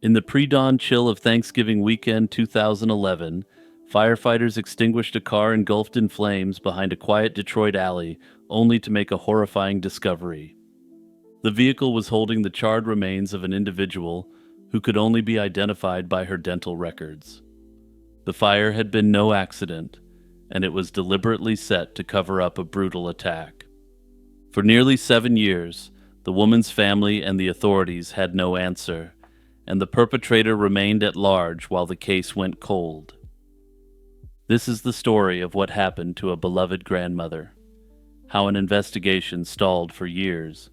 In the pre-dawn chill of Thanksgiving weekend 2011, firefighters extinguished a car engulfed in flames behind a quiet Detroit alley, only to make a horrifying discovery. The vehicle was holding the charred remains of an individual who could only be identified by her dental records. The fire had been no accident, and it was deliberately set to cover up a brutal attack. For nearly 7 years, the woman's family and the authorities had no answer, and the perpetrator remained at large while the case went cold. This is the story of what happened to a beloved grandmother, how an investigation stalled for years,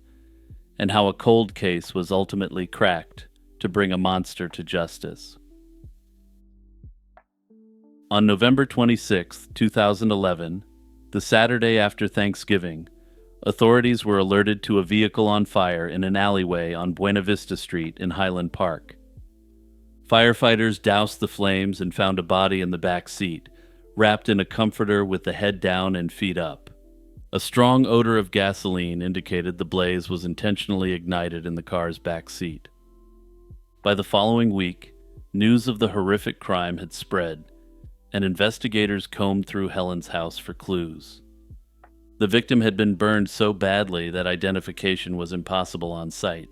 and how a cold case was ultimately cracked to bring a monster to justice. On November 26, 2011, the Saturday after Thanksgiving, authorities were alerted to a vehicle on fire in an alleyway on Buena Vista Street in Highland Park. Firefighters doused the flames and found a body in the back seat, wrapped in a comforter with the head down and feet up. A strong odor of gasoline indicated the blaze was intentionally ignited in the car's back seat. By the following week, news of the horrific crime had spread, and investigators combed through Helen's house for clues. The victim had been burned so badly that identification was impossible on site.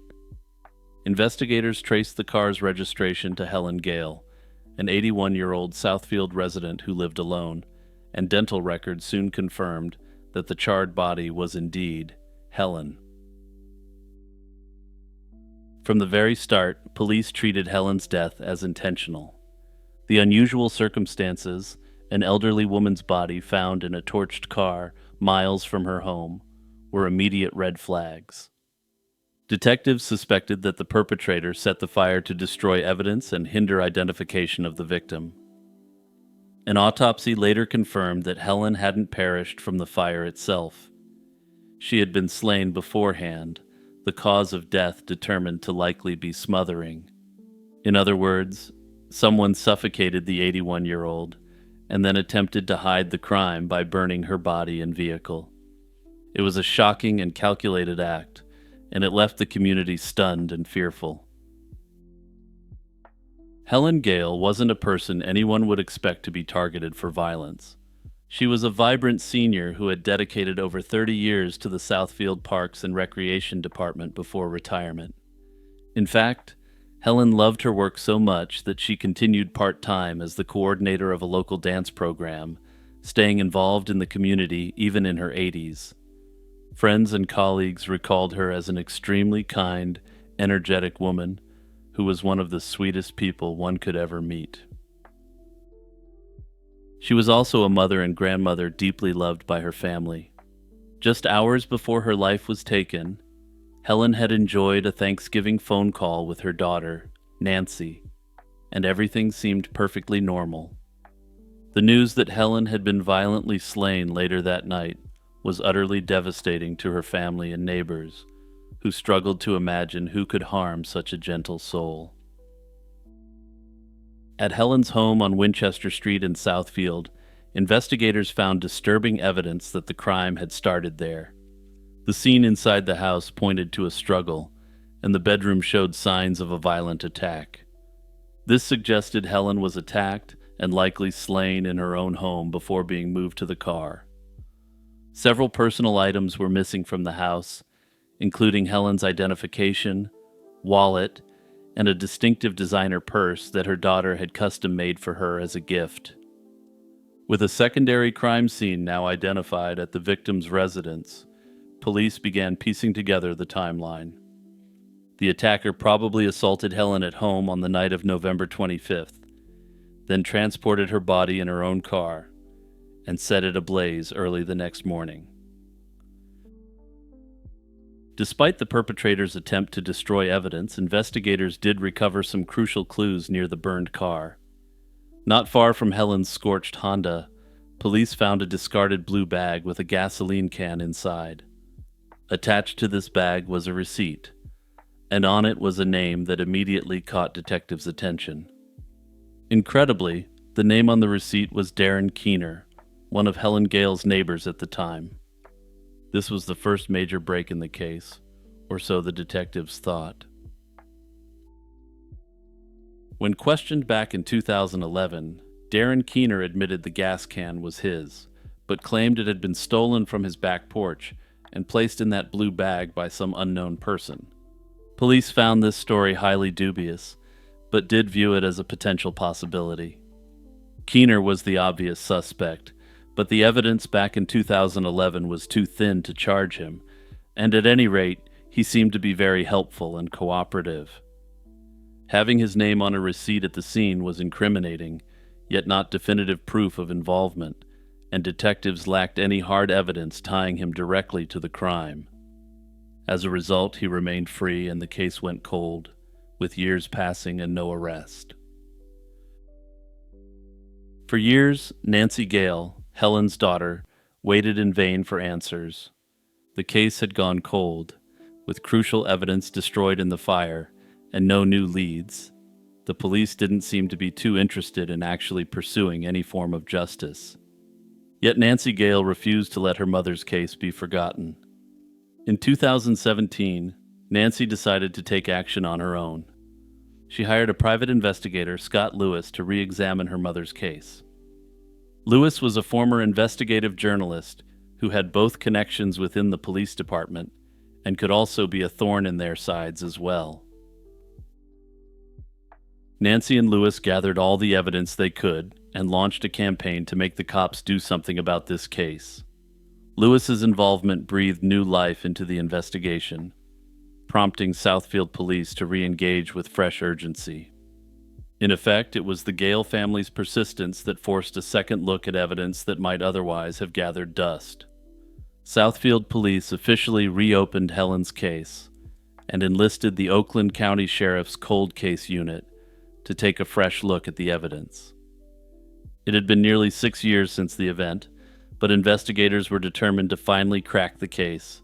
Investigators traced the car's registration to Helen Gale, an 81-year-old Southfield resident who lived alone, and dental records soon confirmed that the charred body was indeed Helen. From the very start, police treated Helen's death as intentional. The unusual circumstances, an elderly woman's body found in a torched car miles from her home, were immediate red flags. Detectives suspected that the perpetrator set the fire to destroy evidence and hinder identification of the victim. An autopsy later confirmed that Helen hadn't perished from the fire itself. She had been slain beforehand, the cause of death determined to likely be smothering. In other words, someone suffocated the 81-year-old and then attempted to hide the crime by burning her body and vehicle. It was a shocking and calculated act, and it left the community stunned and fearful. Helen Gale wasn't a person anyone would expect to be targeted for violence. She was a vibrant senior who had dedicated over 30 years to the Southfield Parks and Recreation Department before retirement. In fact, Helen loved her work so much that she continued part-time as the coordinator of a local dance program, staying involved in the community even in her 80s. Friends and colleagues recalled her as an extremely kind, energetic woman who was one of the sweetest people one could ever meet. She was also a mother and grandmother deeply loved by her family. Just hours before her life was taken, Helen had enjoyed a Thanksgiving phone call with her daughter, Nancy, and everything seemed perfectly normal. The news that Helen had been violently slain later that night was utterly devastating to her family and neighbors, who struggled to imagine who could harm such a gentle soul. At Helen's home on Winchester Street in Southfield, investigators found disturbing evidence that the crime had started there. The scene inside the house pointed to a struggle, and the bedroom showed signs of a violent attack. This suggested Helen was attacked and likely slain in her own home before being moved to the car. Several personal items were missing from the house, including Helen's identification, wallet, and a distinctive designer purse that her daughter had custom-made for her as a gift. With a secondary crime scene now identified at the victim's residence, police began piecing together the timeline. The attacker probably assaulted Helen at home on the night of November 25th, then transported her body in her own car and set it ablaze early the next morning. Despite the perpetrator's attempt to destroy evidence, investigators did recover some crucial clues near the burned car. Not far from Helen's scorched Honda, police found a discarded blue bag with a gasoline can inside. Attached to this bag was a receipt, and on it was a name that immediately caught detectives' attention. Incredibly, the name on the receipt was Darren Keener, one of Helen Gale's neighbors at the time. This was the first major break in the case, or so the detectives thought. When questioned back in 2011, Darren Keener admitted the gas can was his, but claimed it had been stolen from his back porch and placed in that blue bag by some unknown person. Police found this story highly dubious, but did view it as a potential possibility. Keener was the obvious suspect, but the evidence back in 2011 was too thin to charge him, and at any rate, he seemed to be very helpful and cooperative. Having his name on a receipt at the scene was incriminating, yet not definitive proof of involvement, and detectives lacked any hard evidence tying him directly to the crime. As a result, he remained free and the case went cold, with years passing and no arrest. For years, Nancy Gale, Helen's daughter, waited in vain for answers. The case had gone cold, with crucial evidence destroyed in the fire and no new leads. The police didn't seem to be too interested in actually pursuing any form of justice. Yet Nancy Gale refused to let her mother's case be forgotten. In 2017, Nancy decided to take action on her own. She hired a private investigator, Scott Lewis, to re-examine her mother's case. Lewis was a former investigative journalist who had both connections within the police department and could also be a thorn in their sides as well. Nancy and Lewis gathered all the evidence they could and launched a campaign to make the cops do something about this case. Lewis's involvement breathed new life into the investigation, prompting Southfield police to re-engage with fresh urgency. In effect, it was the Gale family's persistence that forced a second look at evidence that might otherwise have gathered dust. Southfield police officially reopened Helen's case and enlisted the Oakland County Sheriff's Cold Case Unit to take a fresh look at the evidence. It had been nearly 6 years since the event, but investigators were determined to finally crack the case.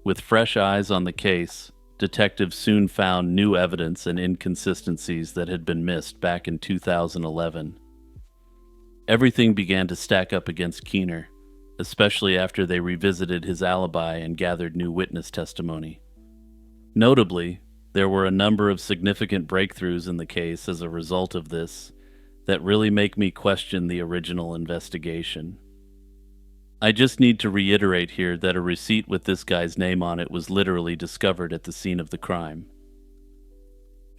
With fresh eyes on the case, detectives soon found new evidence and inconsistencies that had been missed back in 2011. Everything began to stack up against Keener, especially after they revisited his alibi and gathered new witness testimony. Notably, there were a number of significant breakthroughs in the case as a result of this that really make me question the original investigation. I just need to reiterate here that a receipt with this guy's name on it was literally discovered at the scene of the crime.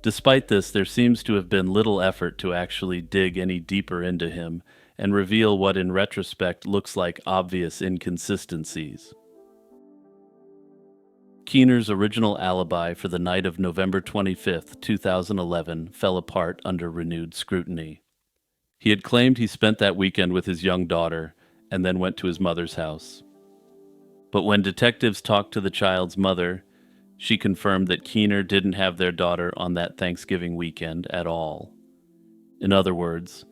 Despite this, there seems to have been little effort to actually dig any deeper into him and reveal what in retrospect looks like obvious inconsistencies. Keener's original alibi for the night of November 25, 2011 fell apart under renewed scrutiny. He had claimed he spent that weekend with his young daughter and then went to his mother's house. But when detectives talked to the child's mother, she confirmed that Keener didn't have their daughter on that Thanksgiving weekend at all. In other words,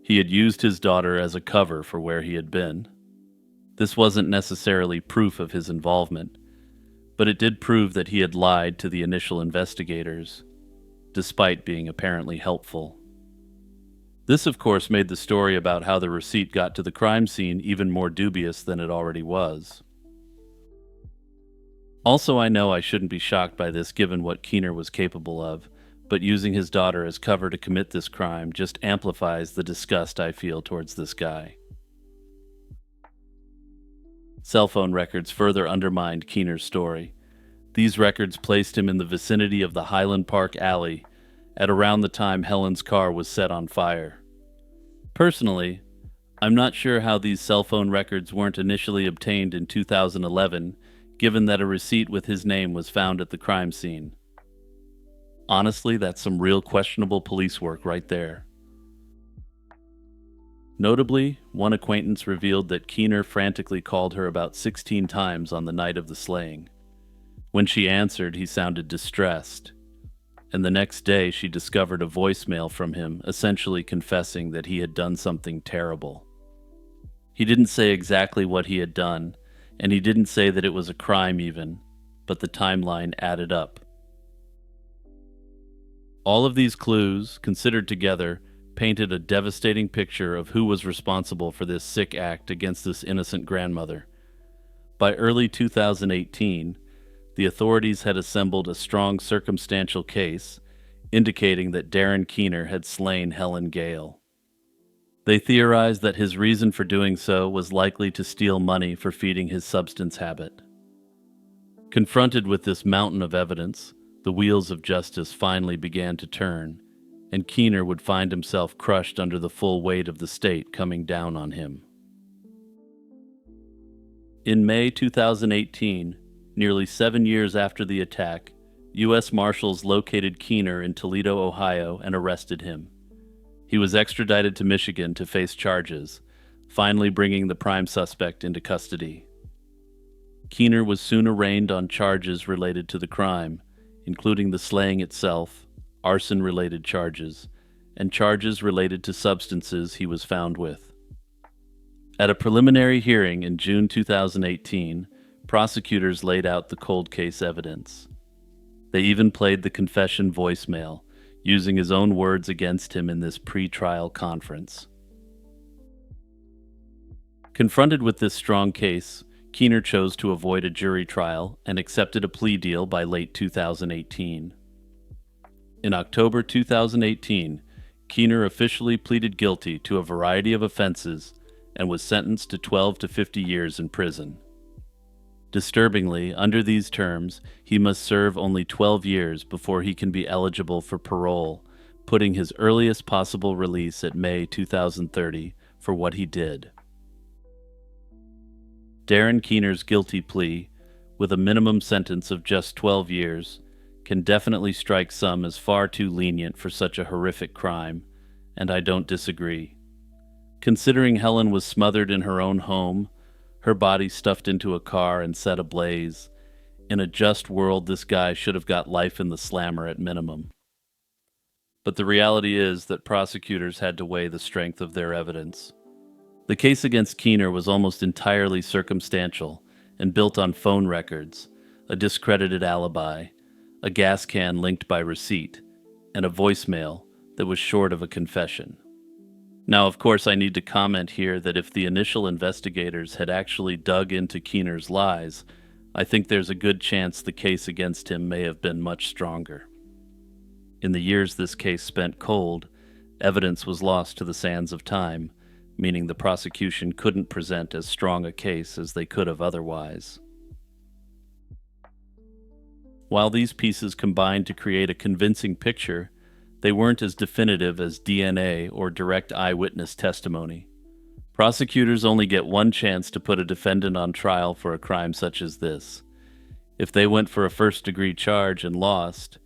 he had used his daughter as a cover for where he had been. This wasn't necessarily proof of his involvement, but it did prove that he had lied to the initial investigators, despite being apparently helpful. This, of course, made the story about how the receipt got to the crime scene even more dubious than it already was. Also, I know I shouldn't be shocked by this given what Keener was capable of, but using his daughter as cover to commit this crime just amplifies the disgust I feel towards this guy. Cell phone records further undermined Keener's story. These records placed him in the vicinity of the Highland Park alley at around the time Helen's car was set on fire. Personally, I'm not sure how these cell phone records weren't initially obtained in 2011, given that a receipt with his name was found at the crime scene. Honestly, that's some real questionable police work right there. Notably, one acquaintance revealed that Keener frantically called her about 16 times on the night of the slaying. When she answered, he sounded distressed, and the next day she discovered a voicemail from him essentially confessing that he had done something terrible. He didn't say exactly what he had done, and he didn't say that it was a crime even, but the timeline added up. All of these clues, considered together, painted a devastating picture of who was responsible for this sick act against this innocent grandmother. By early 2018, the authorities had assembled a strong circumstantial case, indicating that Darren Keener had slain Helen Gale. They theorized that his reason for doing so was likely to steal money for feeding his substance habit. Confronted with this mountain of evidence, the wheels of justice finally began to turn, and Keener would find himself crushed under the full weight of the state coming down on him. In May 2018, nearly 7 years after the attack, U.S. Marshals located Keener in Toledo, Ohio, and arrested him. He was extradited to Michigan to face charges, finally bringing the prime suspect into custody. Keener was soon arraigned on charges related to the crime, including the slaying itself, arson-related charges, and charges related to substances he was found with. At a preliminary hearing in June 2018, prosecutors laid out the cold case evidence. They even played the confession voicemail, using his own words against him in this pre-trial conference. Confronted with this strong case, Keener chose to avoid a jury trial and accepted a plea deal by late 2018. In October 2018, Keener officially pleaded guilty to a variety of offenses and was sentenced to 12 to 50 years in prison. Disturbingly, under these terms, he must serve only 12 years before he can be eligible for parole, putting his earliest possible release at May 2030 for what he did. Darren Keener's guilty plea, with a minimum sentence of just 12 years, can definitely strike some as far too lenient for such a horrific crime, and I don't disagree. Considering Helen was smothered in her own home, her body stuffed into a car and set ablaze, in a just world this guy should have got life in the slammer at minimum. But the reality is that prosecutors had to weigh the strength of their evidence. The case against Keener was almost entirely circumstantial and built on phone records, a discredited alibi, a gas can linked by receipt, and a voicemail that was short of a confession. Now, of course, I need to comment here that if the initial investigators had actually dug into Keener's lies, I think there's a good chance the case against him may have been much stronger. In the years this case spent cold, evidence was lost to the sands of time, meaning the prosecution couldn't present as strong a case as they could have otherwise. While these pieces combined to create a convincing picture, they weren't as definitive as DNA or direct eyewitness testimony. Prosecutors only get one chance to put a defendant on trial for a crime such as this. If they went for a first-degree charge and lost,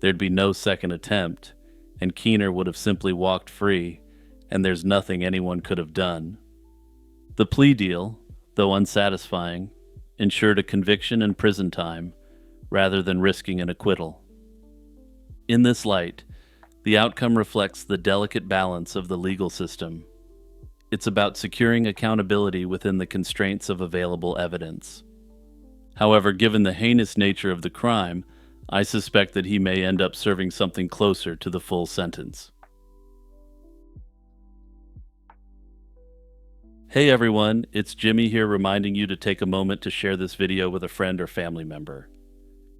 there'd be no second attempt, and Keener would have simply walked free, and there's nothing anyone could have done. The plea deal, though unsatisfying, ensured a conviction and prison time, rather than risking an acquittal. In this light, the outcome reflects the delicate balance of the legal system. It's about securing accountability within the constraints of available evidence. However, given the heinous nature of the crime, I suspect that he may end up serving something closer to the full sentence. Hey everyone, it's Jimmy here reminding you to take a moment to share this video with a friend or family member.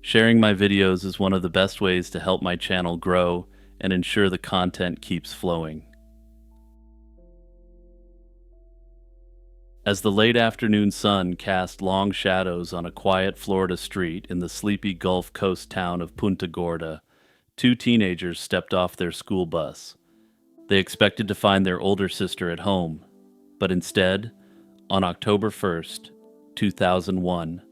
Sharing my videos is one of the best ways to help my channel grow and ensure the content keeps flowing. As the late afternoon sun cast long shadows on a quiet Florida street in the sleepy Gulf Coast town of Punta Gorda, two teenagers stepped off their school bus. They expected to find their older sister at home, but instead, on October 1st, 2001,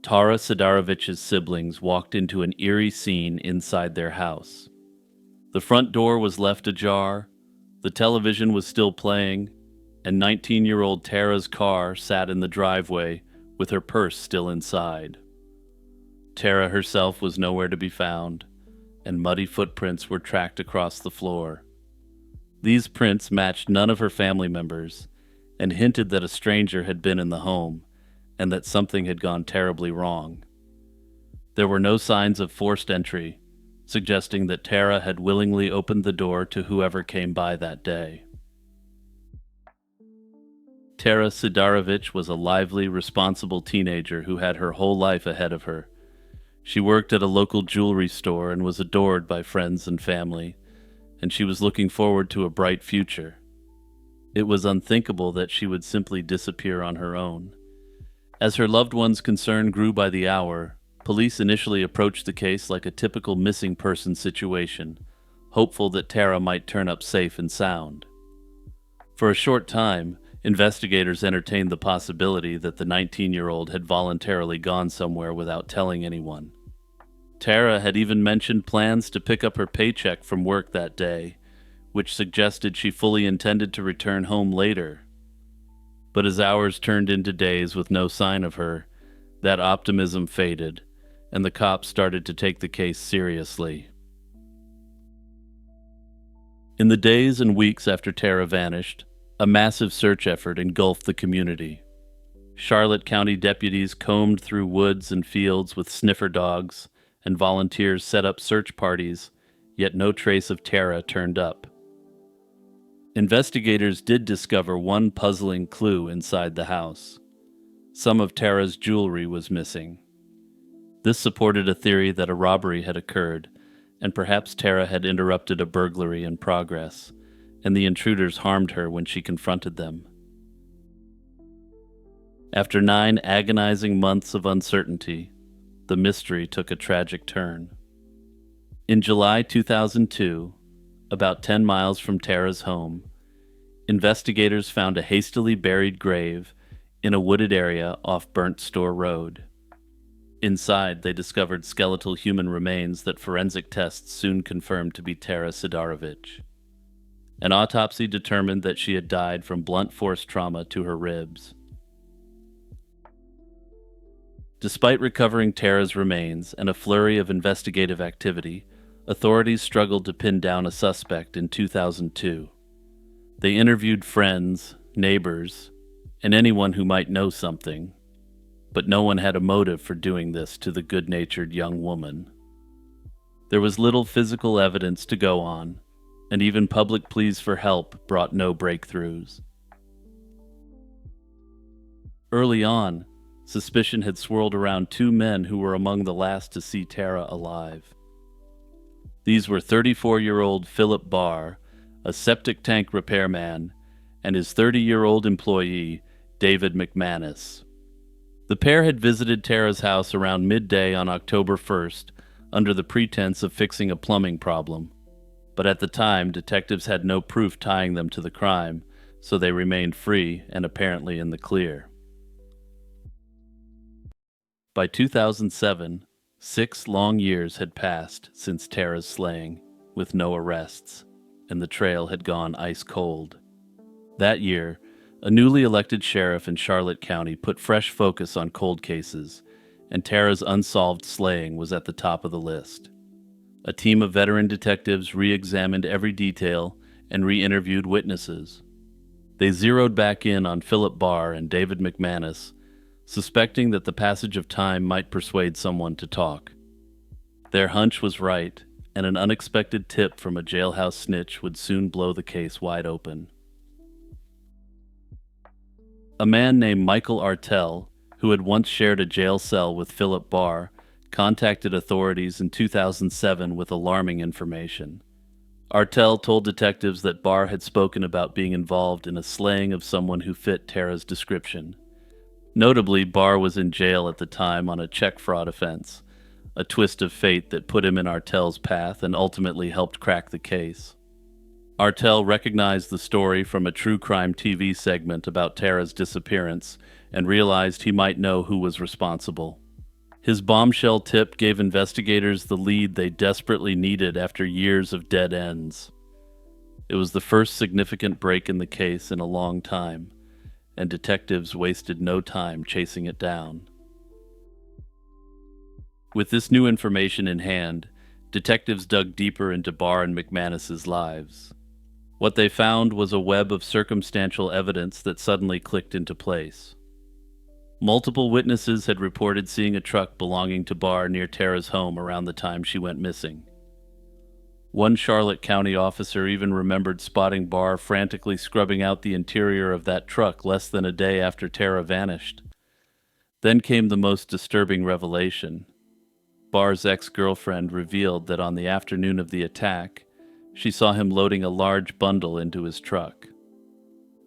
Tara Sedarovich's siblings walked into an eerie scene inside their house. The front door was left ajar, the television was still playing, and 19-year-old Tara's car sat in the driveway with her purse still inside. Tara herself was nowhere to be found, and muddy footprints were tracked across the floor. These prints matched none of her family members and hinted that a stranger had been in the home and that something had gone terribly wrong. There were no signs of forced entry, suggesting that Tara had willingly opened the door to whoever came by that day. Tara Sedarovich was a lively, responsible teenager who had her whole life ahead of her. She worked at a local jewelry store and was adored by friends and family, and she was looking forward to a bright future. It was unthinkable that she would simply disappear on her own. As her loved one's concern grew by the hour, police initially approached the case like a typical missing person situation, hopeful that Tara might turn up safe and sound. For a short time, investigators entertained the possibility that the 19-year-old had voluntarily gone somewhere without telling anyone. Tara had even mentioned plans to pick up her paycheck from work that day, which suggested she fully intended to return home later. But as hours turned into days with no sign of her, that optimism faded, and the cops started to take the case seriously. In the days and weeks after Tara vanished, a massive search effort engulfed the community. Charlotte County deputies combed through woods and fields with sniffer dogs, and volunteers set up search parties, yet no trace of Tara turned up. Investigators did discover one puzzling clue inside the house. Some of Tara's jewelry was missing. This supported a theory that a robbery had occurred, and perhaps Tara had interrupted a burglary in progress, and the intruders harmed her when she confronted them. After 9 agonizing months of uncertainty, the mystery took a tragic turn. In July 2002, about 10 miles from Tara's home, investigators found a hastily buried grave in a wooded area off Burnt Store Road. Inside, they discovered skeletal human remains that forensic tests soon confirmed to be Tara Sedarovich. An autopsy determined that she had died from blunt force trauma to her ribs. Despite recovering Tara's remains and a flurry of investigative activity, authorities struggled to pin down a suspect in 2002. They interviewed friends, neighbors, and anyone who might know something, but no one had a motive for doing this to the good-natured young woman. There was little physical evidence to go on, and even public pleas for help brought no breakthroughs. Early on, suspicion had swirled around 2 men who were among the last to see Tara alive. These were 34-year-old Philip Barr, a septic tank repairman, and his 30-year-old employee, David McManus. The pair had visited Tara's house around midday on October 1st under the pretense of fixing a plumbing problem, but at the time detectives had no proof tying them to the crime, so they remained free and apparently in the clear. By 2007, 6 long years had passed since Tara's slaying, with no arrests, and the trail had gone ice cold. That year, a newly elected sheriff in Charlotte County put fresh focus on cold cases, and Tara's unsolved slaying was at the top of the list. A team of veteran detectives re-examined every detail and re-interviewed witnesses. They zeroed back in on Philip Barr and David McManus, suspecting that the passage of time might persuade someone to talk. Their hunch was right, and an unexpected tip from a jailhouse snitch would soon blow the case wide open. A man named Michael Artell, who had once shared a jail cell with Philip Barr, contacted authorities in 2007 with alarming information. Artell told detectives that Barr had spoken about being involved in a slaying of someone who fit Tara's description. Notably, Barr was in jail at the time on a check fraud offense, a twist of fate that put him in Artell's path and ultimately helped crack the case. Artell recognized the story from a true crime TV segment about Tara's disappearance and realized he might know who was responsible. His bombshell tip gave investigators the lead they desperately needed after years of dead ends. It was the first significant break in the case in a long time, and detectives wasted no time chasing it down. With this new information in hand, detectives dug deeper into Barr and McManus's lives. What they found was a web of circumstantial evidence that suddenly clicked into place. Multiple witnesses had reported seeing a truck belonging to Barr near Tara's home around the time she went missing. One Charlotte County officer even remembered spotting Barr frantically scrubbing out the interior of that truck less than a day after Tara vanished. Then came the most disturbing revelation. Barr's ex-girlfriend revealed that on the afternoon of the attack, she saw him loading a large bundle into his truck.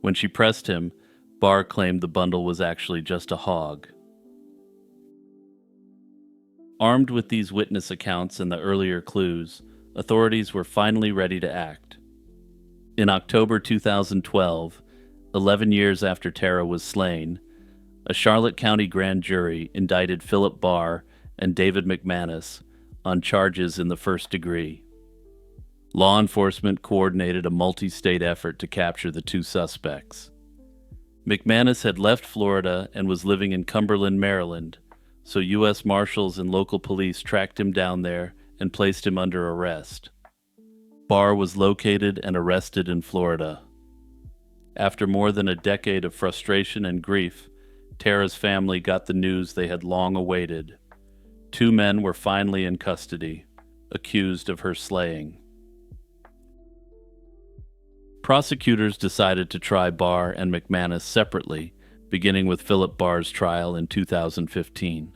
When she pressed him, Barr claimed the bundle was actually just a hog. Armed with these witness accounts and the earlier clues, authorities were finally ready to act. In October 2012, 11 years after Tara was slain, a Charlotte County grand jury indicted Philip Barr and David McManus on charges in the first degree. Law enforcement coordinated a multi-state effort to capture the two suspects. McManus had left Florida and was living in Cumberland, Maryland, so U.S. Marshals and local police tracked him down there and placed him under arrest. Barr was located and arrested in Florida. After more than a decade of frustration and grief, Tara's family got the news they had long awaited. Two men were finally in custody, accused of her slaying. Prosecutors decided to try Barr and McManus separately, beginning with Philip Barr's trial in 2015.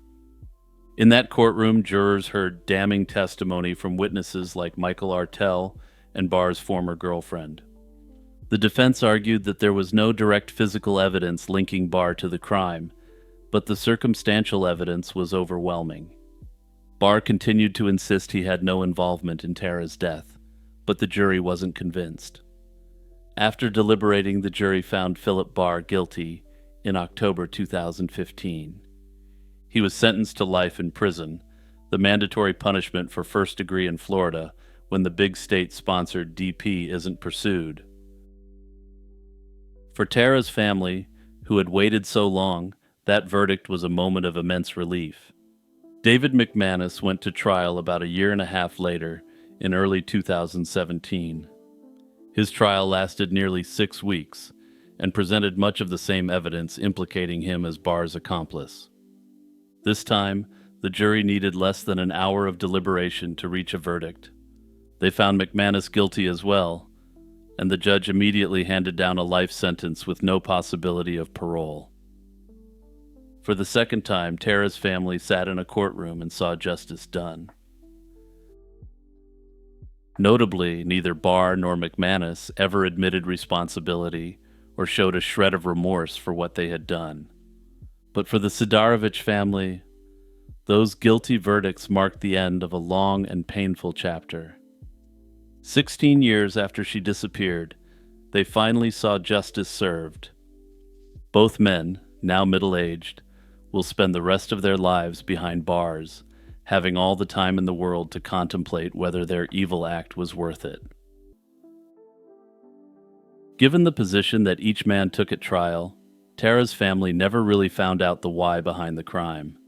In that courtroom, jurors heard damning testimony from witnesses like Michael Artell and Barr's former girlfriend. The defense argued that there was no direct physical evidence linking Barr to the crime, but the circumstantial evidence was overwhelming. Barr continued to insist he had no involvement in Tara's death, but the jury wasn't convinced. After deliberating, the jury found Philip Barr guilty in October 2015. He was sentenced to life in prison, the mandatory punishment for first degree in Florida when the big state-sponsored DP isn't pursued. For Tara's family, who had waited so long, that verdict was a moment of immense relief. David McManus went to trial about a year and a half later, in early 2017. His trial lasted nearly 6 weeks and presented much of the same evidence implicating him as Barr's accomplice. This time, the jury needed less than an hour of deliberation to reach a verdict. They found McManus guilty as well, and the judge immediately handed down a life sentence with no possibility of parole. For the second time, Tara's family sat in a courtroom and saw justice done. Notably, neither Barr nor McManus ever admitted responsibility or showed a shred of remorse for what they had done. But for the Sedarovich family, those guilty verdicts marked the end of a long and painful chapter. 16 years after she disappeared, they finally saw justice served. Both men, now middle-aged, will spend the rest of their lives behind bars, having all the time in the world to contemplate whether their evil act was worth it. Given the position that each man took at trial, Tara's family never really found out the why behind the crime.